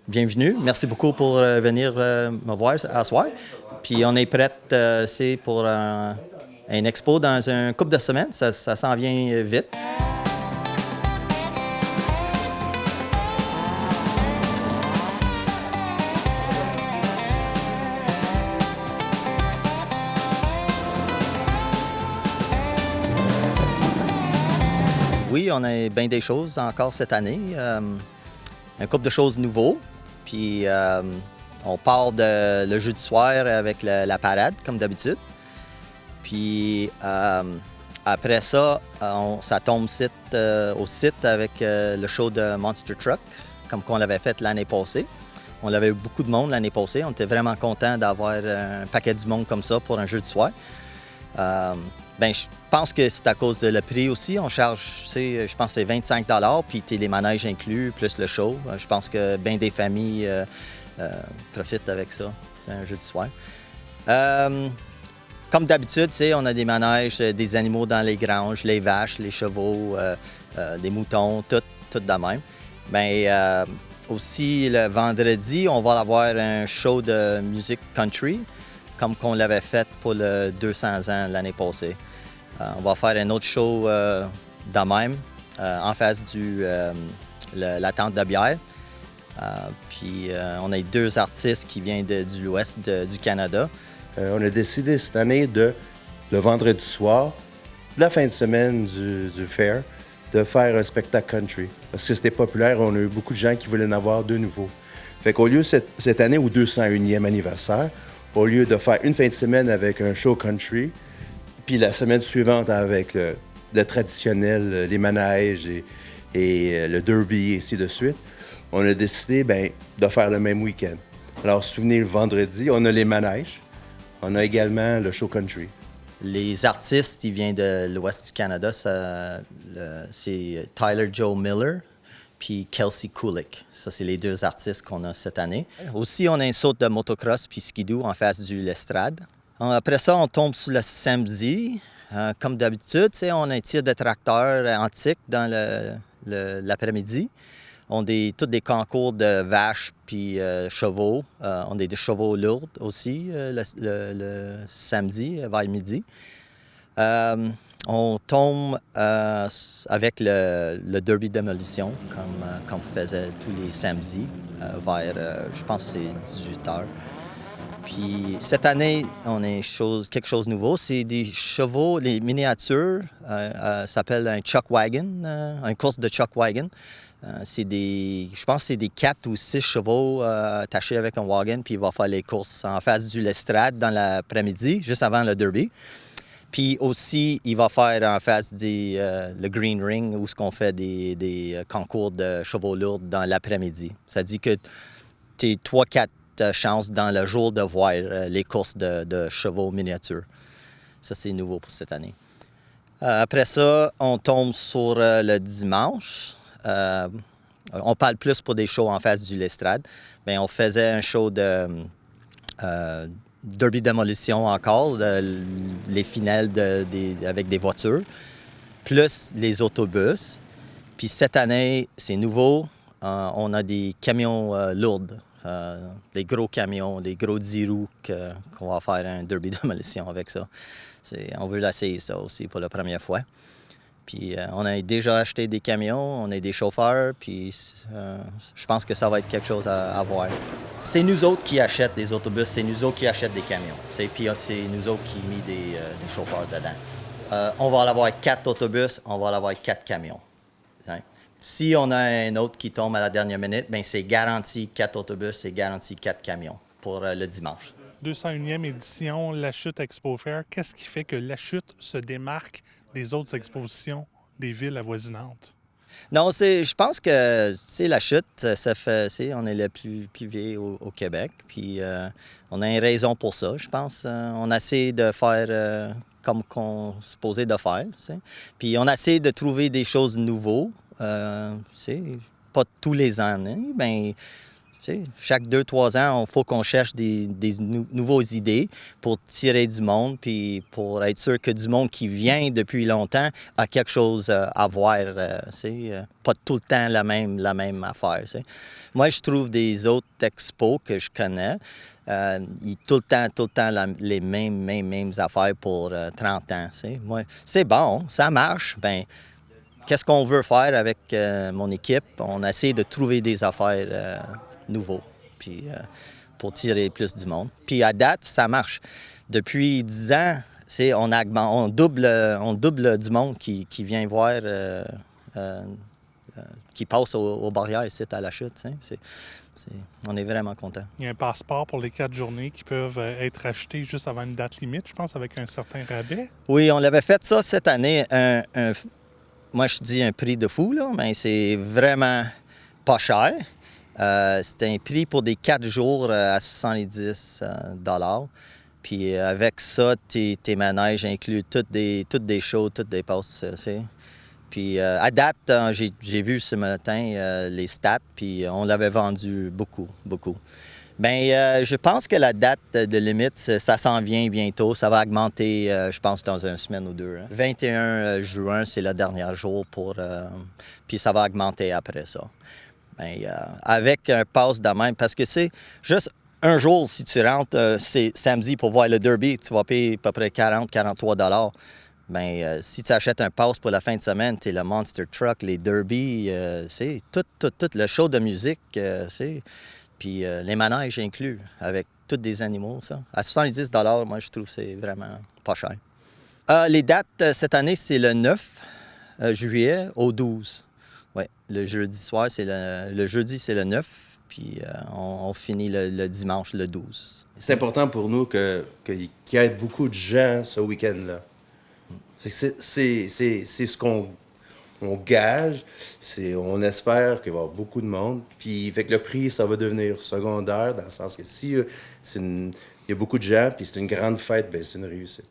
Bienvenue. Merci beaucoup pour venir me voir à soir. Puis on est prête c'est pour un expo dans un couple de semaines. Ça s'en vient vite. Oui, on a bien des choses encore cette année. Un couple de choses nouveaux. Puis on part de le jeu du soir avec la parade, comme d'habitude. Puis après ça, ça tombe au site avec le show de Monster Truck, comme qu'on l'avait fait l'année passée. On avait eu beaucoup de monde l'année passée. On était vraiment contents d'avoir un paquet du monde comme ça pour un jeu du soir. Je pense que c'est à cause de le prix aussi. On charge, je pense que c'est 25 $, puis les manèges inclus, plus le show. Je pense que bien des familles profitent avec ça. C'est un jeu du soir. Comme d'habitude, on a des manèges, des animaux dans les granges, les vaches, les chevaux, des moutons, tout de même. Aussi, le vendredi, on va avoir un show de musique country, comme qu'on l'avait fait pour le 200 ans l'année passée. On va faire un autre show de même, en face la tente de bière. Puis on a 2 artistes qui viennent de l'ouest du Canada. On a décidé cette année le vendredi soir, la fin de semaine du fair, de faire un spectacle country. Parce que c'était populaire, on a eu beaucoup de gens qui voulaient en avoir de nouveau. Fait qu'au lieu, cette année, au 201e anniversaire, au lieu de faire une fin de semaine avec un show country, puis la semaine suivante avec le traditionnel, les manèges et le derby, et ainsi de suite, on a décidé de faire le même week-end. Alors, souvenez, le vendredi, on a les manèges, on a également le show country. Les artistes, ils viennent de l'ouest du Canada. C'est Tyler Joe Miller puis Kelsey Kulik. Ça, c'est les 2 artistes qu'on a cette année. Aussi, on a un saut de motocross puis skidoo en face du Lestrade. Après ça, on tombe sur le samedi. Comme d'habitude, on a un tir de tracteur antique dans l'après-midi. On a tous des concours de vaches puis chevaux. On a des chevaux lourds aussi le samedi vers midi. On tombe avec le derby démolition, comme on faisait tous les samedis, vers, je pense que c'est 18 h. Puis cette année, on a quelque chose de nouveau. C'est des chevaux, les miniatures, ça s'appelle un chuck wagon, une course de chuck wagon. Je pense que c'est des 4 ou 6 chevaux attachés avec un wagon, puis il va faire les courses en face du Lestrade dans l'après-midi, juste avant le derby. Puis aussi, il va faire en face le Green Ring, où on fait des concours de chevaux lourds dans l'après-midi. Ça dit que tu as 3-4 chances dans le jour de voir les courses de chevaux miniatures. Ça, c'est nouveau pour cette année. Après ça, on tombe sur le dimanche. On parle plus pour des shows en face du Lestrade. On faisait un show de derby démolition encore, les finales avec des voitures, plus les autobus. Puis cette année, c'est nouveau, on a des camions lourds, des gros camions, des gros 10 roues qu'on va faire un derby démolition avec ça. On veut l'essayer ça aussi pour la première fois. Puis on a déjà acheté des camions, on a des chauffeurs, puis je pense que ça va être quelque chose à voir. C'est nous autres qui achètent des autobus, c'est nous autres qui achètent des camions. Puis c'est nous autres qui mis des chauffeurs dedans. On va avoir 4 autobus, on va avoir 4 camions. Si on a un autre qui tombe à la dernière minute, c'est garanti 4 autobus, c'est garanti 4 camions pour le dimanche. 201e édition, La Chute Expo Fair. Qu'est-ce qui fait que La Chute se démarque des autres expositions des villes avoisinantes? Non, je pense que La Chute, on est le plus vieux au Québec. Puis on a une raison pour ça, je pense. On essaie de faire comme qu'on se posait de faire. Puis on essaie de trouver des choses nouveaux. Pas tous les années, Chaque 2-3 ans, il faut qu'on cherche des nouvelles idées pour tirer du monde, puis pour être sûr que du monde qui vient depuis longtemps a quelque chose à voir. Pas tout le temps la même affaire. Moi, je trouve des autres expos que je connais, tout le temps les mêmes affaires pour 30 ans. Moi, c'est bon, ça marche. Ben, qu'est-ce qu'on veut faire avec mon équipe? On essaie de trouver des affaires nouveaux, puis pour tirer plus du monde. Puis à date, ça marche. Depuis 10 ans, on double du monde qui vient voir, qui passe aux barrières ici à la chute. On est vraiment content. Il y a un passeport pour les 4 journées qui peuvent être achetés juste avant une date limite, je pense, avec un certain rabais. Oui, on l'avait fait ça cette année. Moi, je dis un prix de fou, là, mais c'est vraiment pas cher. C'était un prix pour des 4 jours à 70 $. Puis avec ça, tes manèges incluent toutes des shows, toutes des passes. Puis à date, j'ai vu ce matin les stats, puis on l'avait vendu beaucoup. Bien, je pense que la date de limite, ça s'en vient bientôt. Ça va augmenter, je pense, dans une semaine ou deux. 21 juin, c'est le dernier jour puis ça va augmenter après ça. Bien, avec un pass de même, parce que c'est juste un jour, si tu rentres, c'est samedi pour voir le Derby, tu vas payer à peu près 40-43 $. Bien, si tu achètes un pass pour la fin de semaine, tu es le Monster Truck, les Derby, c'est tout le show de musique, puis les manèges inclus, avec tous des animaux, ça. À 70 $, moi, je trouve que c'est vraiment pas cher. Les dates, cette année, c'est le 9 juillet au 12. Oui, le jeudi soir, le jeudi, c'est le 9, puis on finit le dimanche, le 12. C'est important pour nous qu'il y ait beaucoup de gens ce week-end-là. C'est ce qu'on gage. On espère qu'il va y avoir beaucoup de monde. Puis, fait que le prix, ça va devenir secondaire, dans le sens que si il y a beaucoup de gens, puis c'est une grande fête, bien, c'est une réussite.